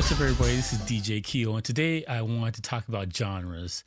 what's up, everybody? This is DJ Keo, and today I want to talk about genres,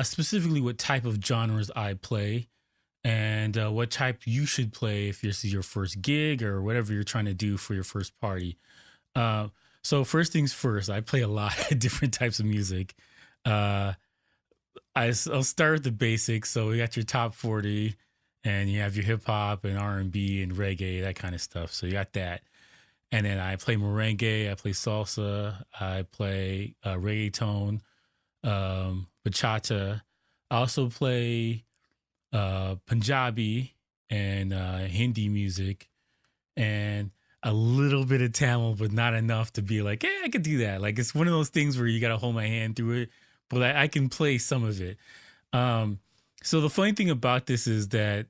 specifically what type of genres I play, and what type you should play if this is your first gig or whatever you're trying to do for your first party. Uh, so, first things first, I play a lot of different types of music. Uh, I'll start with the basics. So, we got your top 40, and you have your hip hop and R&B and reggae, that kind of stuff. So, you got that. And then I play merengue, I play salsa, I play reggaeton, bachata. I also play Punjabi and Hindi music, and a little bit of Tamil, but not enough to be like, yeah, I could do that. Like it's one of those things where you got to hold my hand through it, but I can play some of it. Um, so the funny thing about this is that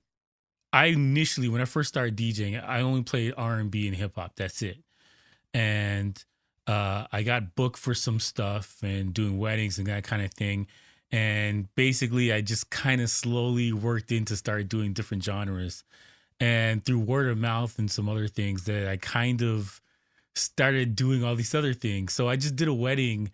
I initially, when I first started DJing, I only played R&B and hip hop. That's it. And I got booked for some stuff and doing weddings and that kind of thing. And basically, I just kind of slowly worked in to start doing different genres. And through word of mouth and some other things that I kind of started doing all these other things. So I just did a wedding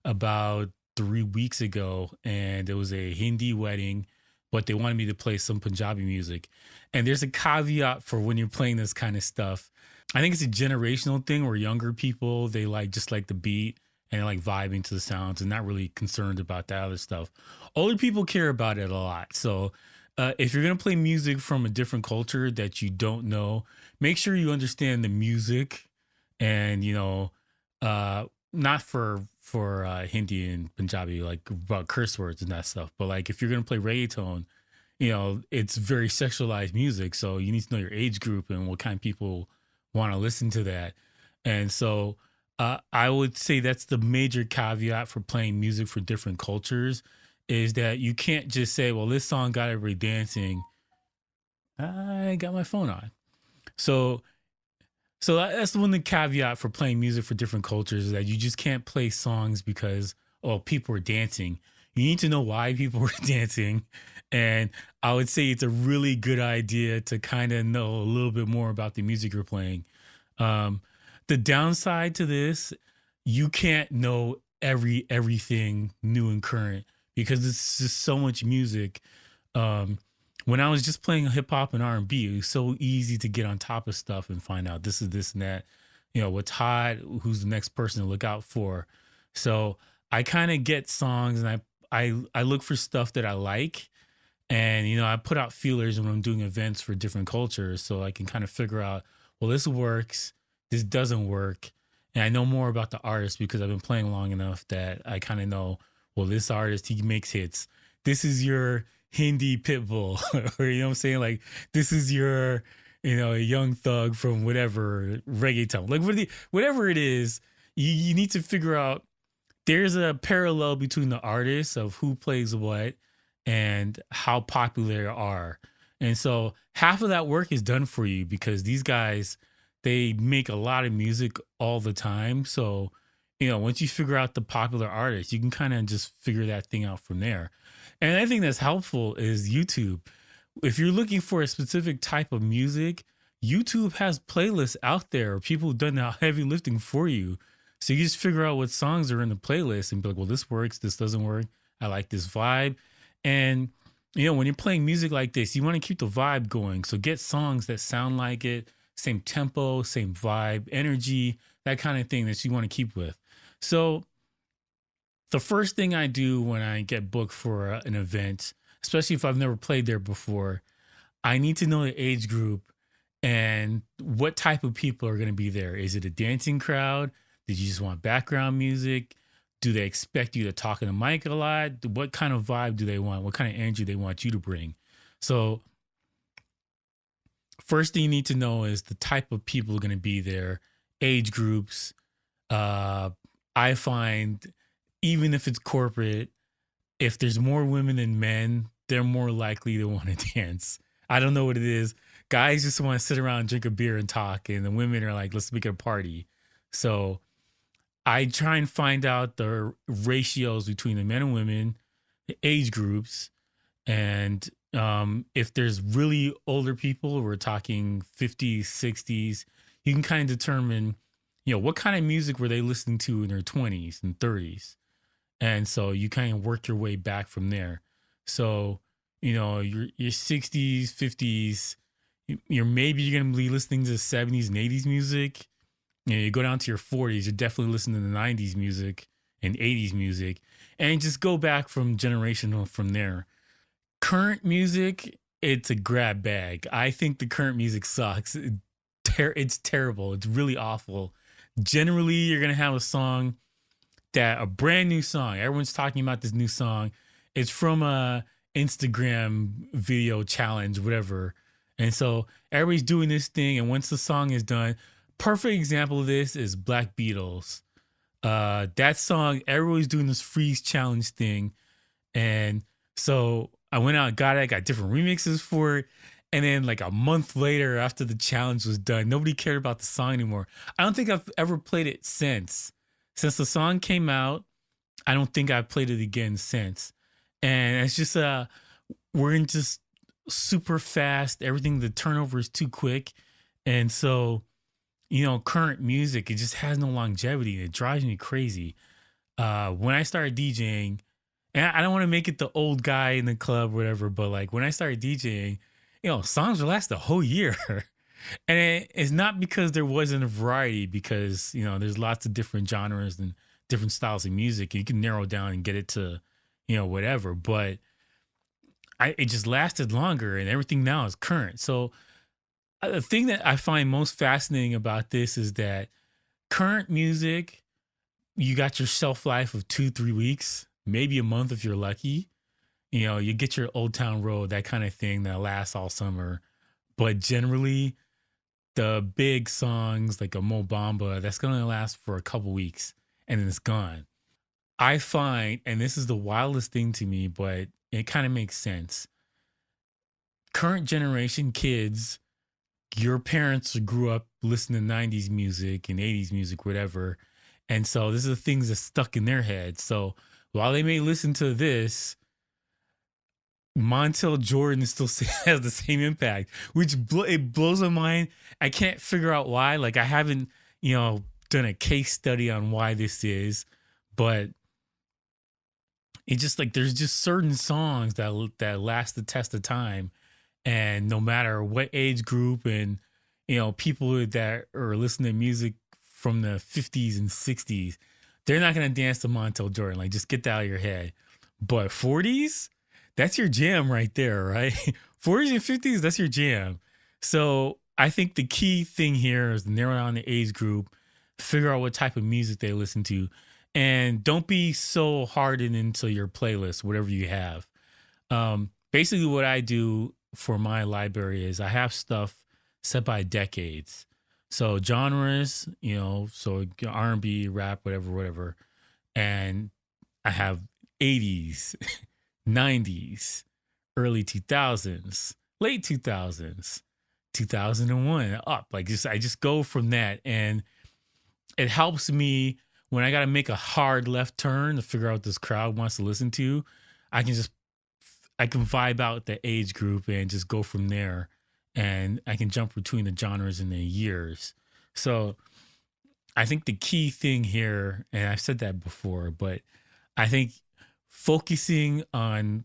about 3 weeks ago, and it was a Hindi wedding, but they wanted me to play some Punjabi music. And there's a caveat for when you're playing this kind of stuff. I think it's a generational thing where younger people, they like the beat and they like vibing to the sounds and not really concerned about that other stuff. Older people care about it a lot. So if you're going to play music from a different culture that you don't know, make sure you understand the music and, not for Hindi and Punjabi, like about curse words and that stuff. But like if you're going to play reggaeton, it's very sexualized music. So you need to know your age group and what kind of people want to listen to that. And so I would say that's the major caveat for playing music for different cultures is that you can't just say, well, this song got everybody dancing. I got my phone on. So that's the one the caveat for playing music for different cultures is that you just can't play songs because, oh, people are dancing. You need to know why people were dancing. And I would say it's a really good idea to kind of know a little bit more about the music you're playing. The downside to this, you can't know everything new and current because it's just so much music. When I was just playing hip hop and R&B, it was so easy to get on top of stuff and find out this is this and that, what's hot, who's the next person to look out for. So I kind of get songs and I look for stuff that I like. And, I put out feelers when I'm doing events for different cultures so I can kind of figure out, well, this works, this doesn't work. And I know more about the artist because I've been playing long enough that I kind of know, well, this artist, he makes hits. This is your Hindi Pitbull, or, what I'm saying? Like, this is your, a young thug from whatever reggaeton. Like, whatever it is, you need to figure out there's a parallel between the artists of who plays what and how popular they are. And so half of that work is done for you because these guys, they make a lot of music all the time. So, once you figure out the popular artists, you can kind of just figure that thing out from there. And I think that's helpful is YouTube. If you're looking for a specific type of music, YouTube has playlists out there. People have done the heavy lifting for you. So you just figure out what songs are in the playlist and be like, well, this works, this doesn't work. I like this vibe. And, when you're playing music like this, you want to keep the vibe going. So get songs that sound like it, same tempo, same vibe, energy, that kind of thing that you want to keep with. So the first thing I do when I get booked for an event, especially if I've never played there before, I need to know the age group and what type of people are going to be there. Is it a dancing crowd? Did you just want background music? Do they expect you to talk in the mic a lot? What kind of vibe do they want? What kind of energy they want you to bring? So first thing you need to know is the type of people going to be there, age groups. I find even if it's corporate, if there's more women than men, they're more likely to want to dance. I don't know what it is. Guys just want to sit around, drink a beer and talk. And the women are like, let's make it a party. So I try and find out the ratios between the men and women, the age groups, and if there's really older people, we're talking 50s, 60s, you can kind of determine what kind of music were they listening to in their 20s and 30s? And so you kind of work your way back from there. So, your 60s, 50s, you're gonna be listening to 70s and 80s music. You go down to your 40s, you're definitely listening to the 90s music and 80s music, and just go back from generational from there. Current music, it's a grab bag. I think the current music sucks. It's terrible. It's really awful. Generally, you're gonna have a song that a brand new song. Everyone's talking about this new song. It's from a Instagram video challenge, whatever. And so everybody's doing this thing. And once the song is done, perfect example of this is Black Beatles. That song, everybody's doing this freeze challenge thing. And so I went out and got it. I got different remixes for it. And then like a month later, after the challenge was done, nobody cared about the song anymore. I don't think I've ever played it since. Since the song came out, I don't think I've played it again since. And it's just we're in just super fast. Everything, the turnover is too quick. And so, current music, it just has no longevity. It drives me crazy. When I started DJing, and I don't want to make it the old guy in the club, whatever, but like when I started DJing, songs would last a whole year. And it's not because there wasn't a variety, because, there's lots of different genres and different styles of music. And you can narrow down and get it to, whatever. But it just lasted longer, and everything now is current. So the thing that I find most fascinating about this is that current music, you got your shelf life of 2-3 weeks, maybe a month if you're lucky. You get your Old Town Road, that kind of thing that lasts all summer. But generally, the big songs like a Mo Bamba, that's going to last for a couple weeks and then it's gone. I find, and this is the wildest thing to me, but it kind of makes sense. Current generation kids, your parents grew up listening to 90s music and 80s music, whatever. And so this is the things that stuck in their heads. So while they may listen to this, Montel Jordan still has the same impact, which it blows my mind. I can't figure out why. Like I haven't, done a case study on why this is, but it just like there's just certain songs that last the test of time, and no matter what age group and people that are listening to music from the 50s and 60s, they're not gonna dance to Montel Jordan. Like just get that out of your head. But 40s, that's your jam right there, right? 40s and 50s, that's your jam. So I think the key thing here is narrow down the age group, figure out what type of music they listen to, and don't be so hardened into your playlist, whatever you have. Basically, what I do for my library is I have stuff set by decades. So genres, so R&B, rap, whatever. And I have 80s, 90s, early 2000s, late 2000s, 2001 up. Like I just go from that, and it helps me when I got to make a hard left turn to figure out what this crowd wants to listen to. I can vibe out the age group and just go from there, and I can jump between the genres and the years. So I think the key thing here, and I've said that before, but I think focusing on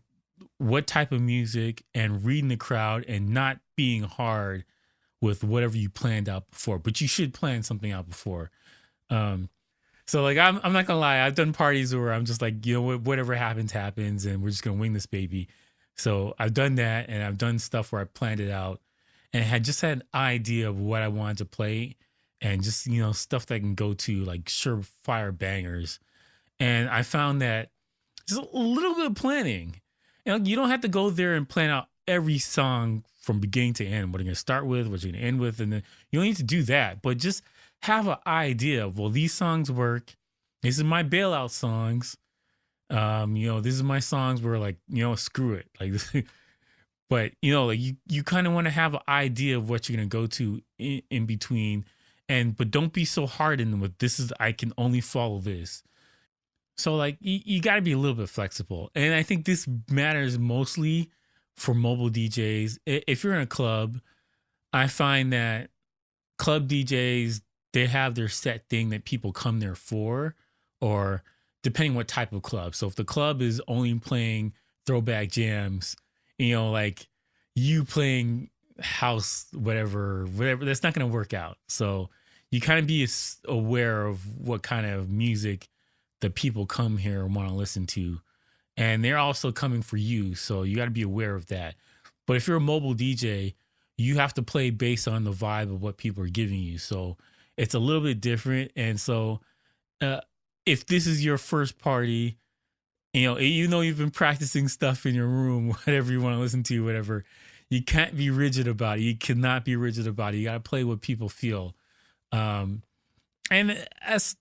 what type of music and reading the crowd and not being hard with whatever you planned out before, but you should plan something out before. So like, I'm not gonna lie, I've done parties where I'm just like, whatever happens, and we're just gonna wing this baby. So I've done that, and I've done stuff where I planned it out and had an idea of what I wanted to play, and just, stuff that I can go to, like surefire bangers. And I found that just a little bit of planning, you don't have to go there and plan out every song from beginning to end, what you're gonna start with, what you're gonna end with, and then you don't need to do that, but just have an idea of, well, these songs work. These are my bailout songs. This is my songs where like, screw it. Like, but like you kind of want to have an idea of what you're going to go to in between, but don't be so hardened with I can only follow this. So like, you got to be a little bit flexible. And I think this matters mostly for mobile DJs. If you're in a club, I find that club DJs, they have their set thing that people come there for, or depending what type of club. So if the club is only playing throwback jams, like you playing house, whatever, that's not going to work out. So you kind of be aware of what kind of music the people come here and want to listen to. And they're also coming for you. So you got to be aware of that. But if you're a mobile DJ, you have to play based on the vibe of what people are giving you. So it's a little bit different. And so uh, if this is your first party, you've been practicing stuff in your room, whatever you want to listen to, whatever, you can't be rigid about it. You cannot be rigid about it. You got to play what people feel. Um, and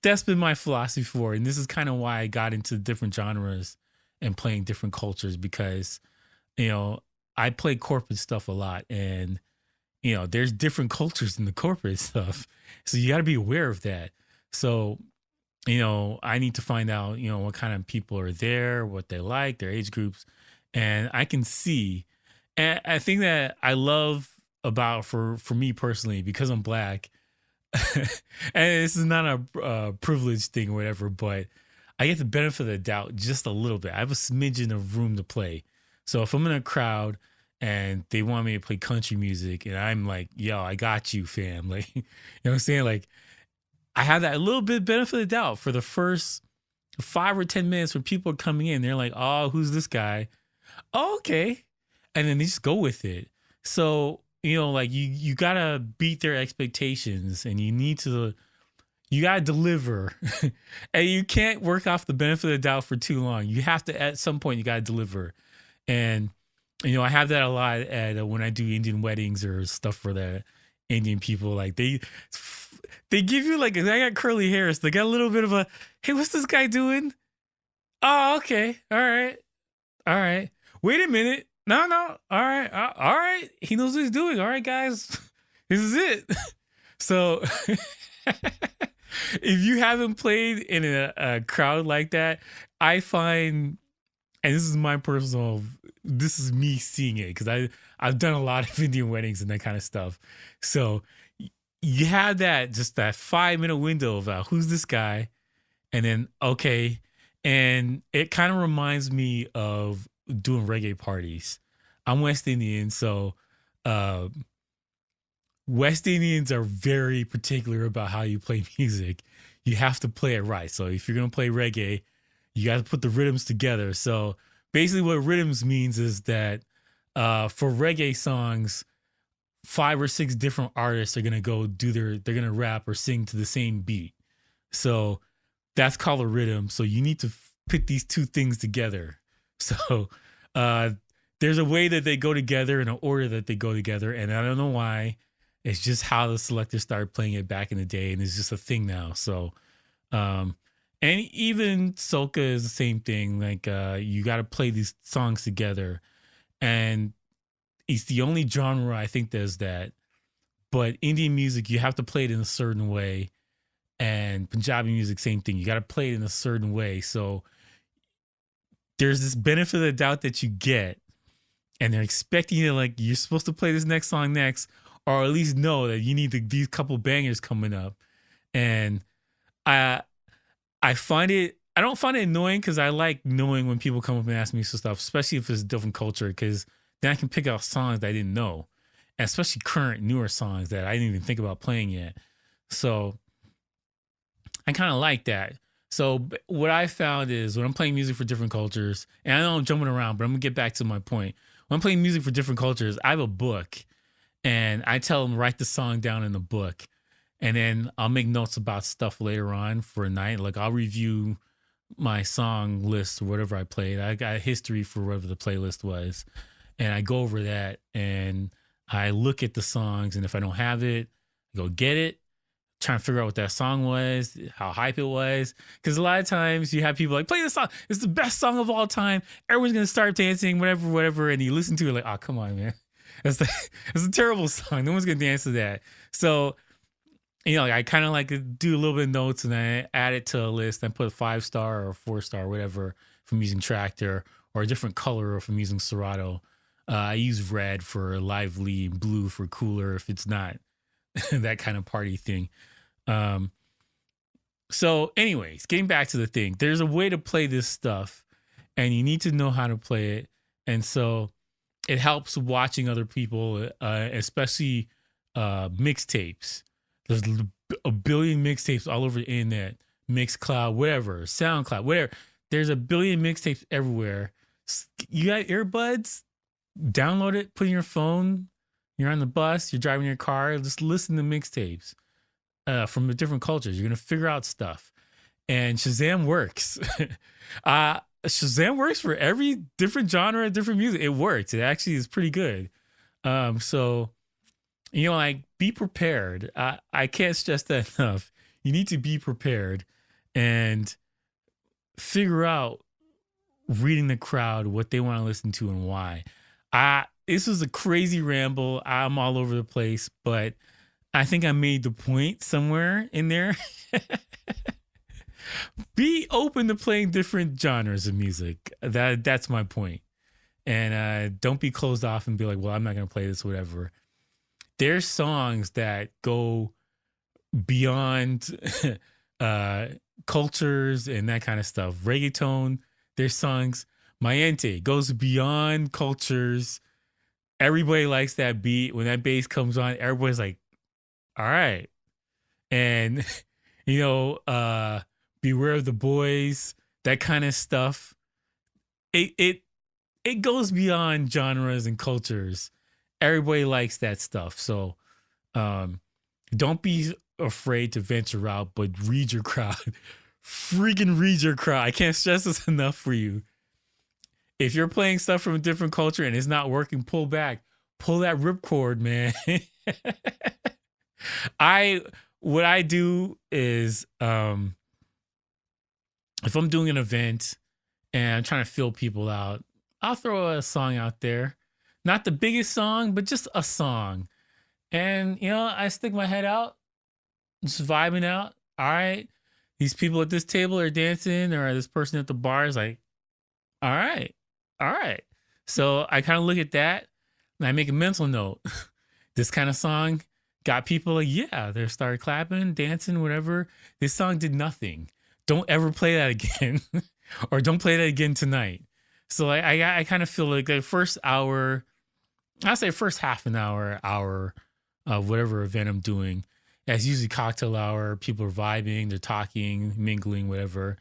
that's been my philosophy for it. And this is kind of why I got into different genres and playing different cultures, because, I play corporate stuff a lot, and, there's different cultures in the corporate stuff. So you got to be aware of that. So, I need to find out, what kind of people are there, what they like, their age groups. And I can see, and I think that I love about, for me personally, because I'm Black, and this is not a privileged thing or whatever, but I get the benefit of the doubt just a little bit. I have a smidgen of room to play. So if I'm in a crowd and they want me to play country music, and I'm like, yo, I got you, fam. Like, you know what I'm saying? Like, I have that little bit benefit of the doubt for the first 5 or 10 minutes when people are coming in. They're like, oh, who's this guy? Oh, okay. And then they just go with it. So, like you gotta beat their expectations, and you gotta deliver. And you can't work off the benefit of the doubt for too long. You have to, at some point, you gotta deliver. And, I have that a lot at when I do Indian weddings or stuff for the Indian people. Like they give you, like, I got curly hair, so they got a little bit of a, hey, what's this guy doing? Oh, okay. All right. All right. Wait a minute. No. All right. All right. He knows what he's doing. All right, guys. This is it. So if you haven't played in a crowd like that, I find, and this is me seeing it, because I've done a lot of Indian weddings and that kind of stuff. So you have just that 5-minute window of who's this guy, and then, okay. And it kind of reminds me of doing reggae parties. I'm West Indian, so West Indians are very particular about how you play music. You have to play it right. So if you're going to play reggae, you got to put the rhythms together. So basically what rhythms means is that for reggae songs, 5 or 6 different artists are going to they're going to rap or sing to the same beat. So that's called a rhythm. So you need to put these two things together. So there's a way that they go together, in an order that they go together. And I don't know why. It's just how the selectors started playing it back in the day, and it's just a thing now. So, and even soca is the same thing. Like you got to play these songs together, and it's the only genre I think does that. But Indian music, you have to play it in a certain way, and Punjabi music, same thing. You got to play it in a certain way. So there's this benefit of the doubt that you get, and they're expecting you, like, you're supposed to play this next song next, or at least know that you need these couple bangers coming up. And I find it, I don't find it annoying, because I like knowing when people come up and ask me some stuff, especially if it's a different culture, because then I can pick out songs that I didn't know, and especially current, newer songs that I didn't even think about playing yet. So I kind of like that. So what I found is, when I'm playing music for different cultures, and I know I'm jumping around, but I'm gonna get back to my point. When I'm playing music for different cultures, I have a book, and I tell them, write the song down in the book, and then I'll make notes about stuff later on for a night. Like, I'll review my song list or whatever I played. I got a history for whatever the playlist was, and I go over that, and I look at the songs, and if I don't have it, I go get it, try and figure out what that song was, how hype it was. Because a lot of times you have people like, play this song, it's the best song of all time, everyone's gonna start dancing, whatever, and you listen to it like, oh, come on, man. That's a terrible song. No one's gonna dance to that. So, I kind of like to do a little bit of notes, and I add it to a list, and put a 5-star or 4-star, whatever, if I'm using Tractor, or a different color if I'm using Serato. I use red for lively, blue for cooler if it's not that kind of party thing. Um, so, anyways, getting back to the thing, there's a way to play this stuff, and you need to know how to play it. And so, it helps watching other people, especially mixtapes. There's a billion mixtapes all over the internet, Mixcloud, whatever, SoundCloud, whatever. There's a billion mixtapes everywhere. You got earbuds? Download it, put it in your phone. You're on the bus, you're driving your car, just listen to mixtapes from the different cultures. You're gonna figure out stuff. And Shazam works. Shazam works for every different genre, different music. It works. It actually is pretty good. So like be prepared. I can't stress that enough. You need to be prepared and figure out reading the crowd, what they want to listen to and why. This was a crazy ramble. I'm all over the place, but I think I made the point somewhere in there. Be open to playing different genres of music. That's my point. And don't be closed off and be like, well, I'm not going to play this, whatever. There's songs that go beyond cultures and that kind of stuff. Reggaeton, there's songs. Mayente goes beyond cultures. Everybody likes that beat. When that bass comes on, everybody's like, all right. And, Beware of the Boys, that kind of stuff. It goes beyond genres and cultures. Everybody likes that stuff. So don't be afraid to venture out, but read your crowd. Freaking read your crowd. I can't stress this enough for you. If you're playing stuff from a different culture and it's not working, pull back. Pull that ripcord, man. What I do is if I'm doing an event and I'm trying to fill people out, I'll throw a song out there. Not the biggest song, but just a song. And, I stick my head out, just vibing out. All right. These people at this table are dancing, or this person at the bar is like, all right. All right. So I kind of look at that and I make a mental note. This kind of song got people like, yeah, they started clapping, dancing, whatever. This song did nothing. Don't ever play that again. Or don't play that again tonight. So I kind of feel like the first hour, I'll say first half an hour of whatever event I'm doing. It's usually cocktail hour. People are vibing, they're talking, mingling, whatever.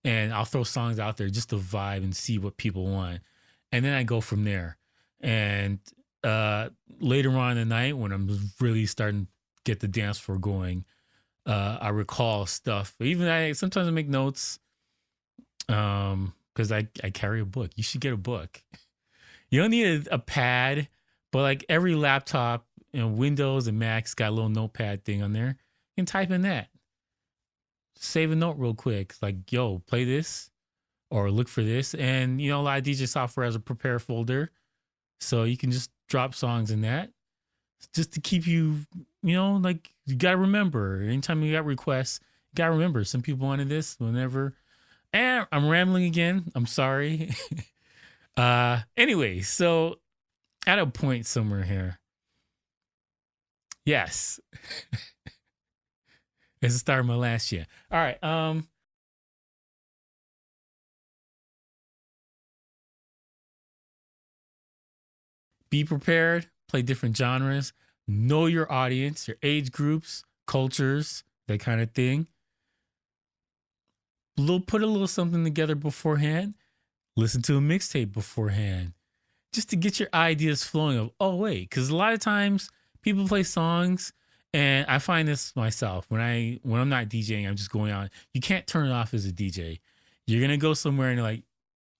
And I'll throw songs out there just to vibe and see what people want. And then I go from there. And later on in the night, when I'm really starting to get the dance floor going, I recall stuff. Even sometimes I make notes because I carry a book. You should get a book. You don't need a pad, but like every laptop, Windows and Macs got a little notepad thing on there. You can type in that. Save a note real quick. Like, yo, play this or look for this. And, a lot of DJ software has a prepare folder. So you can just drop songs in that just to keep you, like you got to remember anytime you got requests, you got to remember some people wanted this whenever. And I'm rambling again. I'm sorry. Anyway, so at a point somewhere here. Yes. It's the start of my last year. All right. Be prepared, play different genres, know your audience, your age groups, cultures, that kind of thing. Put a little something together beforehand. Listen to a mixtape beforehand. Just to get your ideas flowing of, oh, wait, because a lot of times people play songs, and I find this myself when I'm not DJing, I'm just going on. You can't turn it off as a DJ. You're gonna go somewhere and you're like,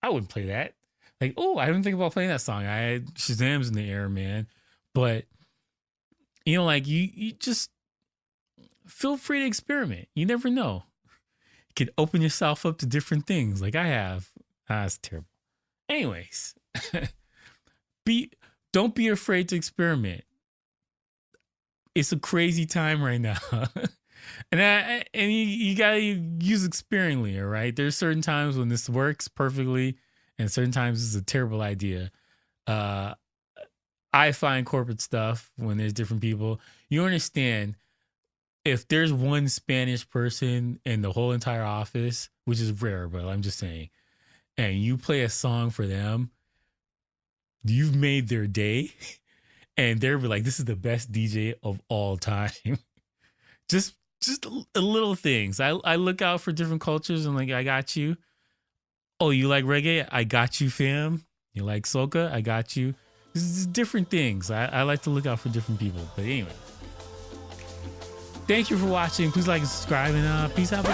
I wouldn't play that. Like, oh, I didn't think about playing that song. I had Shazam's in the air, man. But you just feel free to experiment. You never know. You could open yourself up to different things, like I have. It's terrible. Anyways, don't be afraid to experiment. It's a crazy time right now. and you gotta use it sparingly, all right? There's certain times when this works perfectly, and certain times it's a terrible idea. I find corporate stuff when there's different people. You understand if there's one Spanish person in the whole entire office, which is rare, but I'm just saying, and you play a song for them, you've made their day. And they're like, this is the best DJ of all time. just little things. I look out for different cultures and like, I got you. Oh, you like reggae? I got you, fam. You like soca? I got you. This is different things. I like to look out for different people. But anyway, thank you for watching. Please like and subscribe, and peace out.